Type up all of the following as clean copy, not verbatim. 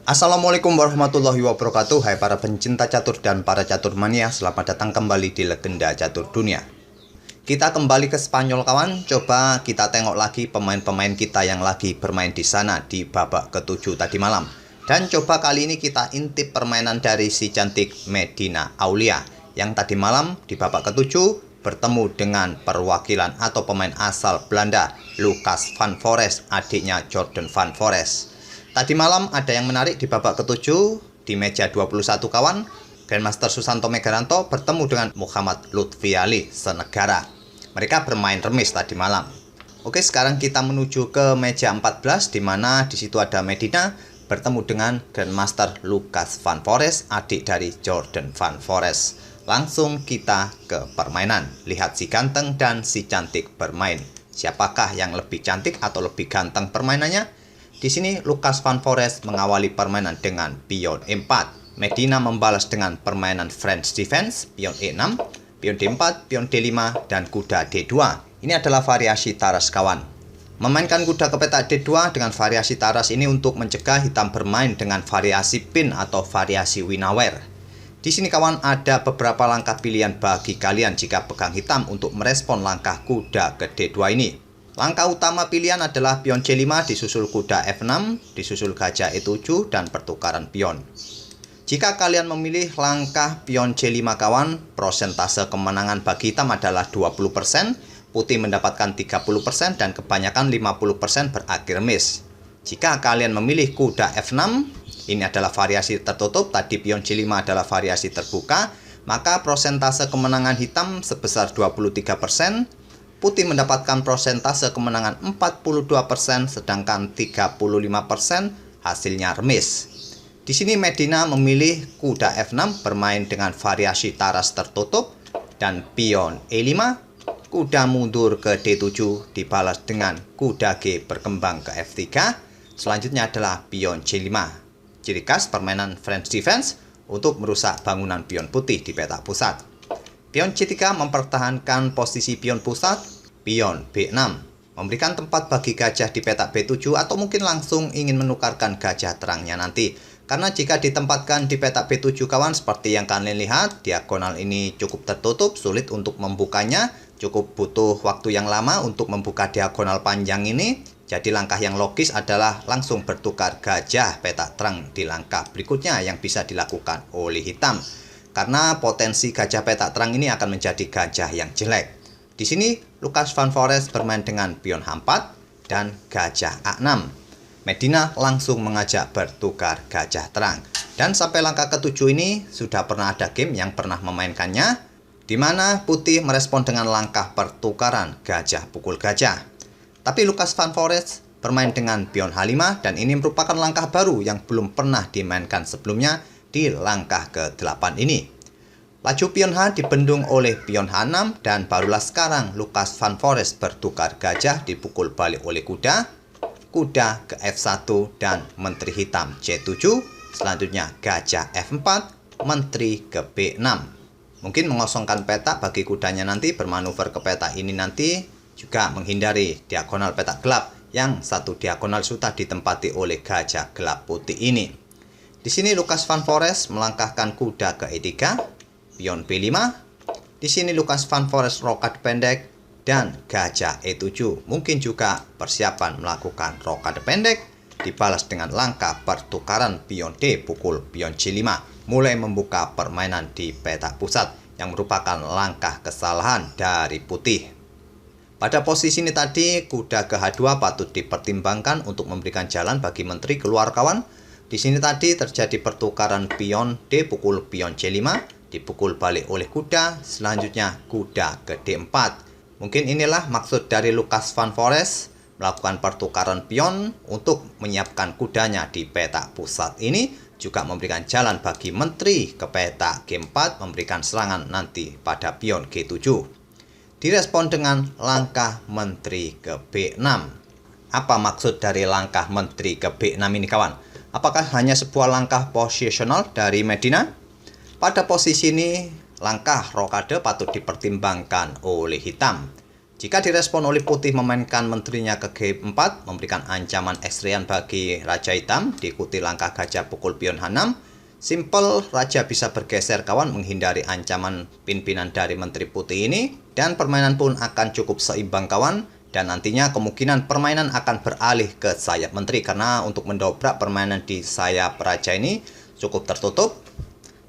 Assalamualaikum warahmatullahi wabarakatuh. Hai para pencinta catur dan para catur mania, selamat datang kembali di Legenda Catur Dunia. Kita kembali ke Spanyol kawan. Coba kita tengok lagi pemain-pemain kita yang lagi bermain di sana di babak ke-7 tadi malam. Dan coba kali ini kita intip permainan dari si cantik Medina Aulia yang tadi malam di babak ke-7 bertemu dengan perwakilan atau pemain asal Belanda, Lucas van Forests, adiknya Jordan van Forests. Tadi malam ada yang menarik di babak ke-7 di meja 21 kawan. Grandmaster Susanto Megaranto bertemu dengan Muhammad Lutfi Ali senegara. Mereka bermain remis tadi malam. Oke, sekarang kita menuju ke meja 14 di mana di situ ada Medina bertemu dengan Grandmaster Lucas van Forests, adik dari Jordan van Forests. Langsung kita ke permainan. Lihat si ganteng dan si cantik bermain. Siapakah yang lebih cantik atau lebih ganteng permainannya? Di sini Lucas van Forests mengawali permainan dengan pion E4. Medina membalas dengan permainan French defense, pion E6, pion D4, pion D5, dan kuda D2. Ini adalah variasi taras kawan. Memainkan kuda ke petak D2 dengan variasi taras ini untuk mencegah hitam bermain dengan variasi pin atau variasi Winawer. Di sini kawan ada beberapa langkah pilihan bagi kalian jika pegang hitam untuk merespon langkah kuda ke D2 ini. Langkah utama pilihan adalah pion C5 disusul kuda F6, disusul gajah E7, dan pertukaran pion. Jika kalian memilih langkah pion C5 kawan, prosentase kemenangan bagi hitam adalah 20%, putih mendapatkan 30%, dan kebanyakan 50% berakhir miss. Jika kalian memilih kuda F6, ini adalah variasi tertutup, tadi pion C5 adalah variasi terbuka, maka prosentase kemenangan hitam sebesar 23%, putih mendapatkan prosentase kemenangan 42%, sedangkan 35% hasilnya remis. Di sini Medina memilih kuda F6 bermain dengan variasi taras tertutup dan pion E5, kuda mundur ke D7 dibalas dengan kuda G berkembang ke F3. Selanjutnya adalah pion C5. Ciri khas permainan French defense untuk merusak bangunan pion putih di petak pusat. Pion C3 mempertahankan posisi pion pusat, pion B6 memberikan tempat bagi gajah di petak B7 atau mungkin langsung ingin menukarkan gajah terangnya nanti. Karena jika ditempatkan di petak B7 kawan seperti yang kalian lihat, diagonal ini cukup tertutup, sulit untuk membukanya, cukup butuh waktu yang lama untuk membuka diagonal panjang ini. Jadi langkah yang logis adalah langsung bertukar gajah petak terang di langkah berikutnya yang bisa dilakukan oleh hitam. Karena potensi gajah petak terang ini akan menjadi gajah yang jelek. Di sini Lucas van Forests bermain dengan pion H4 dan gajah A6. Medina langsung mengajak bertukar gajah terang. Dan sampai langkah ke-7 ini sudah pernah ada game yang pernah memainkannya, di mana putih merespon dengan langkah pertukaran gajah pukul gajah. Tapi Lucas van Forests bermain dengan pion H5 dan ini merupakan langkah baru yang belum pernah dimainkan sebelumnya di langkah ke-8 ini. Laju pion H dibendung oleh pion H6 dan barulah sekarang Lucas van Forests bertukar gajah dipukul balik oleh kuda ke F1 dan menteri hitam C7, selanjutnya gajah F4, menteri ke B6. Mungkin mengosongkan petak bagi kudanya nanti bermanuver ke petak ini nanti juga menghindari diagonal petak gelap yang satu diagonal sudah ditempati oleh gajah gelap putih ini. Di sini Lucas van Forests melangkahkan kuda ke E3, pion B5. Di sini Lucas van Forests rokade pendek dan gajah E7. Mungkin juga persiapan melakukan rokade pendek dibalas dengan langkah pertukaran pion D pukul pion C5, mulai membuka permainan di petak pusat yang merupakan langkah kesalahan dari putih. Pada posisi ini tadi kuda ke H2 patut dipertimbangkan untuk memberikan jalan bagi menteri keluar kawan. Di sini tadi terjadi pertukaran pion D pukul pion C5, dipukul balik oleh kuda, selanjutnya kuda ke D4. Mungkin inilah maksud dari Lucas van Forests melakukan pertukaran pion untuk menyiapkan kudanya di petak pusat ini, juga memberikan jalan bagi menteri ke petak G4 memberikan serangan nanti pada pion G7. Direspon dengan langkah menteri ke B6. Apa maksud dari langkah menteri ke B6 ini kawan? Apakah hanya sebuah langkah posisional dari Medina? Pada posisi ini langkah rokade patut dipertimbangkan oleh hitam. Jika direspon oleh putih memainkan menterinya ke G4, memberikan ancaman ekstrian bagi Raja Hitam, diikuti langkah gajah pukul pion H6. Simple, Raja bisa bergeser kawan menghindari ancaman pimpinan dari menteri putih ini, dan permainan pun akan cukup seimbang kawan, dan nantinya kemungkinan permainan akan beralih ke sayap menteri karena untuk mendobrak permainan di sayap Raja ini cukup tertutup.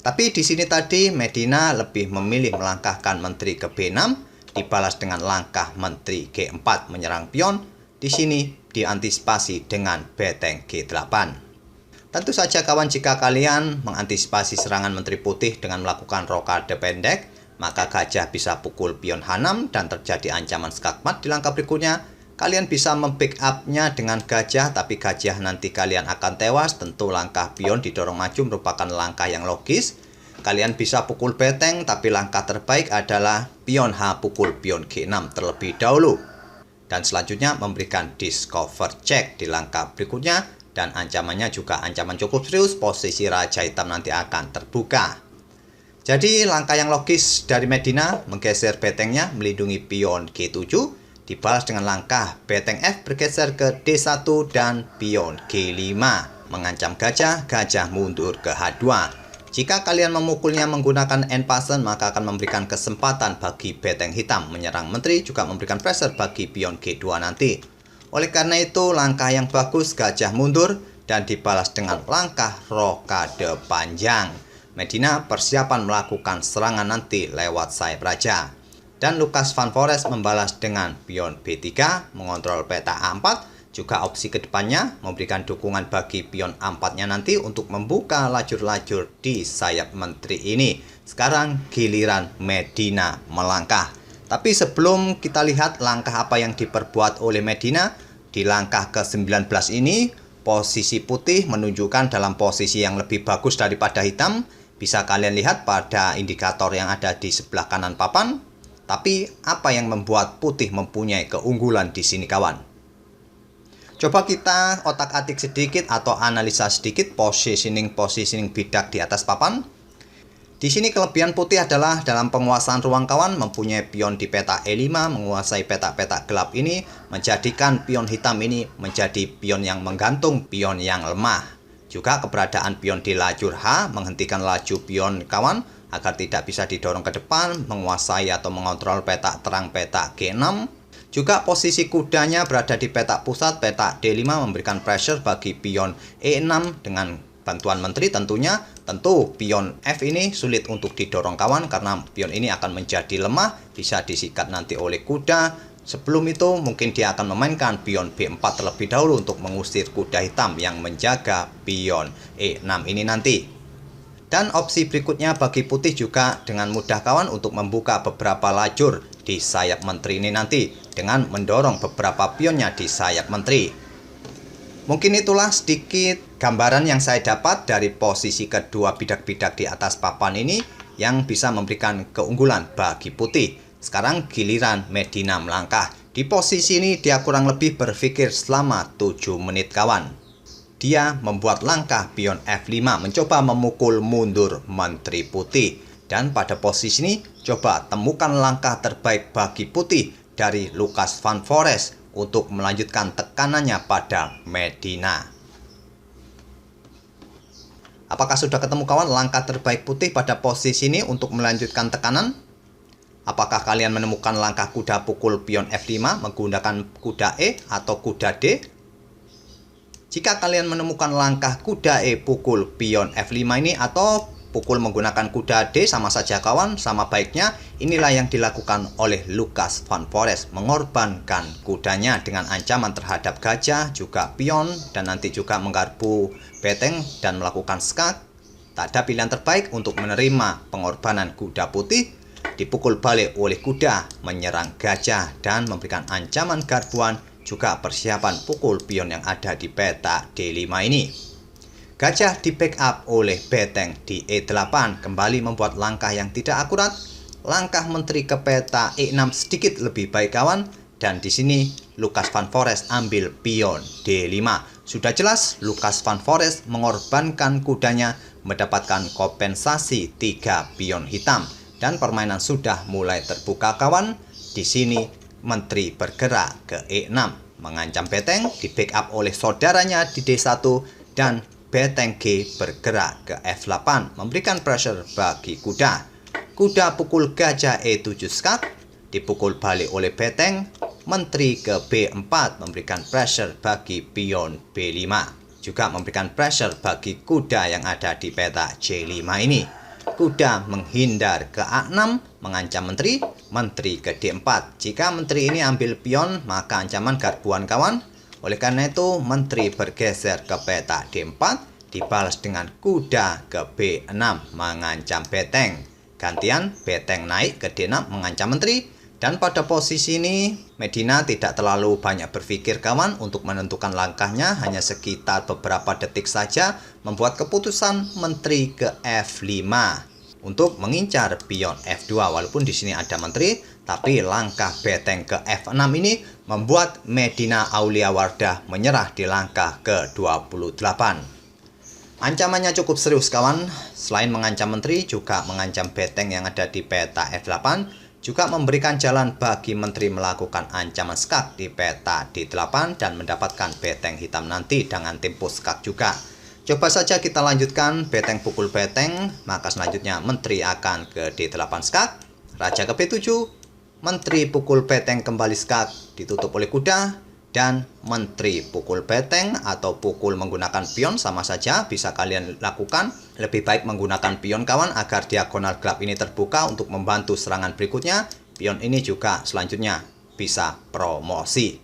Tapi di sini tadi Medina lebih memilih melangkahkan menteri ke B6, dibalas dengan langkah menteri G4 menyerang pion. Di sini diantisipasi dengan beteng G8. Tentu saja kawan, jika kalian mengantisipasi serangan menteri putih dengan melakukan rokade pendek, maka gajah bisa pukul pion H6 dan terjadi ancaman skakmat di langkah berikutnya. Kalian bisa membackup-nya dengan gajah, tapi gajah nanti kalian akan tewas. Tentu langkah pion didorong maju merupakan langkah yang logis. Kalian bisa pukul beteng, tapi langkah terbaik adalah pion H pukul pion G6 terlebih dahulu. Dan selanjutnya memberikan discover check di langkah berikutnya. Dan ancamannya juga ancaman cukup serius, posisi Raja Hitam nanti akan terbuka. Jadi langkah yang logis dari Medina, menggeser betengnya melindungi pion G7. Dibalas dengan langkah beteng F bergeser ke D1 dan pion G5. Mengancam gajah, gajah mundur ke H2. Jika kalian memukulnya menggunakan end pasen, maka akan memberikan kesempatan bagi beteng hitam menyerang menteri, juga memberikan pressure bagi pion G2 nanti. Oleh karena itu, langkah yang bagus gajah mundur dan dibalas dengan langkah rokade panjang. Medina persiapan melakukan serangan nanti lewat sayap raja. Dan Lucas Van Foreest membalas dengan pion B3, mengontrol peta A4. Juga opsi kedepannya memberikan dukungan bagi pion A4-nya nanti untuk membuka lajur-lajur di sayap menteri ini. Sekarang giliran Medina melangkah. Tapi sebelum kita lihat langkah apa yang diperbuat oleh Medina, di langkah ke-19 ini posisi putih menunjukkan dalam posisi yang lebih bagus daripada hitam. Bisa kalian lihat pada indikator yang ada di sebelah kanan papan. Tapi apa yang membuat putih mempunyai keunggulan di sini kawan? Coba kita otak-atik sedikit atau analisa sedikit positioning bidak di atas papan. Di sini kelebihan putih adalah dalam penguasaan ruang kawan, mempunyai pion di peta E5, menguasai peta-peta gelap ini, menjadikan pion hitam ini menjadi pion yang menggantung, pion yang lemah. Juga keberadaan pion di lajur H menghentikan laju pion kawan agar tidak bisa didorong ke depan, menguasai atau mengontrol peta terang peta G6. Juga posisi kudanya berada di peta pusat, peta D5 memberikan pressure bagi pion E6 dengan bantuan menteri tentunya. Tentu pion F ini sulit untuk didorong kawan karena pion ini akan menjadi lemah, bisa disikat nanti oleh kuda. Sebelum itu mungkin dia akan memainkan pion B4 terlebih dahulu untuk mengusir kuda hitam yang menjaga pion E6 ini nanti. Dan opsi berikutnya bagi putih juga dengan mudah kawan untuk membuka beberapa lajur di sayap menteri ini nanti dengan mendorong beberapa pionnya di sayap menteri. Mungkin itulah sedikit gambaran yang saya dapat dari posisi kedua bidak-bidak di atas papan ini yang bisa memberikan keunggulan bagi putih. Sekarang giliran Medina melangkah. Di posisi ini dia kurang lebih berpikir selama 7 menit kawan. Dia membuat langkah pion F5 mencoba memukul mundur menteri putih. Dan pada posisi ini coba temukan langkah terbaik bagi putih dari Lucas Van Foreest untuk melanjutkan tekanannya pada Medina. Apakah sudah ketemu kawan langkah terbaik putih pada posisi ini untuk melanjutkan tekanan? Apakah kalian menemukan langkah kuda pukul pion F5 menggunakan kuda E atau kuda D? Jika kalian menemukan langkah kuda E pukul pion F5 ini atau pukul menggunakan kuda D, sama saja kawan, sama baiknya inilah yang dilakukan oleh Lucas Van Foreest, mengorbankan kudanya dengan ancaman terhadap gajah, juga pion, dan nanti juga menggarpu beteng dan melakukan skak. Tak ada pilihan terbaik untuk menerima pengorbanan kuda putih, dipukul balik oleh kuda, menyerang gajah dan memberikan ancaman garbuan, juga persiapan pukul pion yang ada di peta D5 ini. Gajah di backup oleh beteng di E8 kembali membuat langkah yang tidak akurat. Langkah menteri ke peta E6 sedikit lebih baik kawan, dan di sini Lucas Van Foreest ambil pion D5. Sudah jelas Lucas Van Foreest mengorbankan kudanya mendapatkan kompensasi 3 pion hitam dan permainan sudah mulai terbuka kawan. Di sini menteri bergerak ke E6, mengancam beteng di backup oleh saudaranya di D1, dan beteng G bergerak ke F8, memberikan pressure bagi kuda. Kuda pukul gajah E7 skak, dipukul balik oleh beteng menteri ke B4, memberikan pressure bagi pion B5, juga memberikan pressure bagi kuda yang ada di peta C5 ini. Kuda menghindar ke A6, mengancam menteri ke D4. Jika menteri ini ambil pion, maka ancaman garbuan kawan. Oleh karena itu, menteri bergeser ke peta D4, dibalas dengan kuda ke B6, mengancam beteng. Gantian, beteng naik ke D6, mengancam menteri. Dan pada posisi ini, Medina tidak terlalu banyak berpikir kawan untuk menentukan langkahnya, hanya sekitar beberapa detik saja membuat keputusan menteri ke F5 untuk mengincar pion F2. Walaupun di sini ada menteri, tapi langkah beteng ke F6 ini membuat Medina Aulia Wardah menyerah di langkah ke-28. Ancamannya cukup serius kawan, selain mengancam menteri, juga mengancam beteng yang ada di peta F8, juga memberikan jalan bagi menteri melakukan ancaman skak di peta D8 dan mendapatkan beteng hitam nanti dengan tempo skak juga. Coba saja kita lanjutkan beteng pukul beteng, maka selanjutnya menteri akan ke D8 skak, raja ke B7, menteri pukul beteng kembali skak, ditutup oleh kuda, dan menteri pukul beteng atau pukul menggunakan pion sama saja bisa kalian lakukan. Lebih baik menggunakan pion kawan agar diagonal gelap ini terbuka untuk membantu serangan berikutnya. Pion ini juga selanjutnya bisa promosi.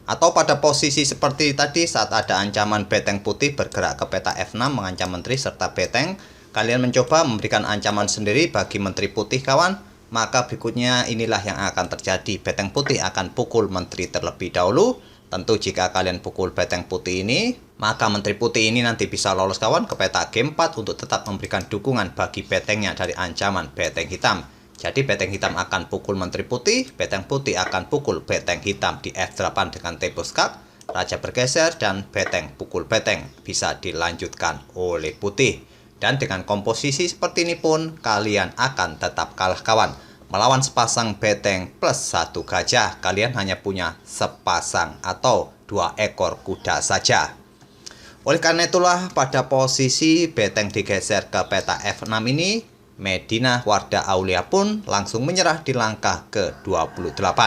Atau pada posisi seperti tadi saat ada ancaman beteng putih bergerak ke peta F6 mengancam menteri serta beteng, kalian mencoba memberikan ancaman sendiri bagi menteri putih kawan, maka berikutnya inilah yang akan terjadi. Beteng putih akan pukul menteri terlebih dahulu. Tentu jika kalian pukul beteng putih ini, maka menteri putih ini nanti bisa lolos kawan ke peta G4 untuk tetap memberikan dukungan bagi betengnya dari ancaman beteng hitam. Jadi beteng hitam akan pukul menteri putih, beteng putih akan pukul beteng hitam di F8 dengan tempo skak, raja bergeser, dan beteng pukul beteng bisa dilanjutkan oleh putih. Dan dengan komposisi seperti ini pun kalian akan tetap kalah kawan. Melawan sepasang beteng plus 1 gajah, kalian hanya punya sepasang atau 2 ekor kuda saja. Oleh karena itulah pada posisi beteng digeser ke peta F6 ini, Medina Wardah Aulia pun langsung menyerah di langkah ke-28.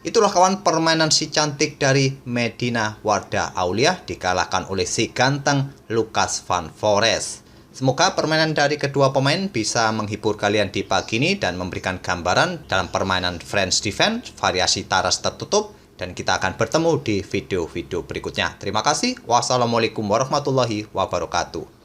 Itulah kawan permainan si cantik dari Medina Wardah Aulia dikalahkan oleh si ganteng Lucas Van Forest. Semoga permainan dari kedua pemain bisa menghibur kalian di pagi ini dan memberikan gambaran dalam permainan French Defense variasi taras tertutup, dan kita akan bertemu di video-video berikutnya. Terima kasih. Wassalamualaikum warahmatullahi wabarakatuh.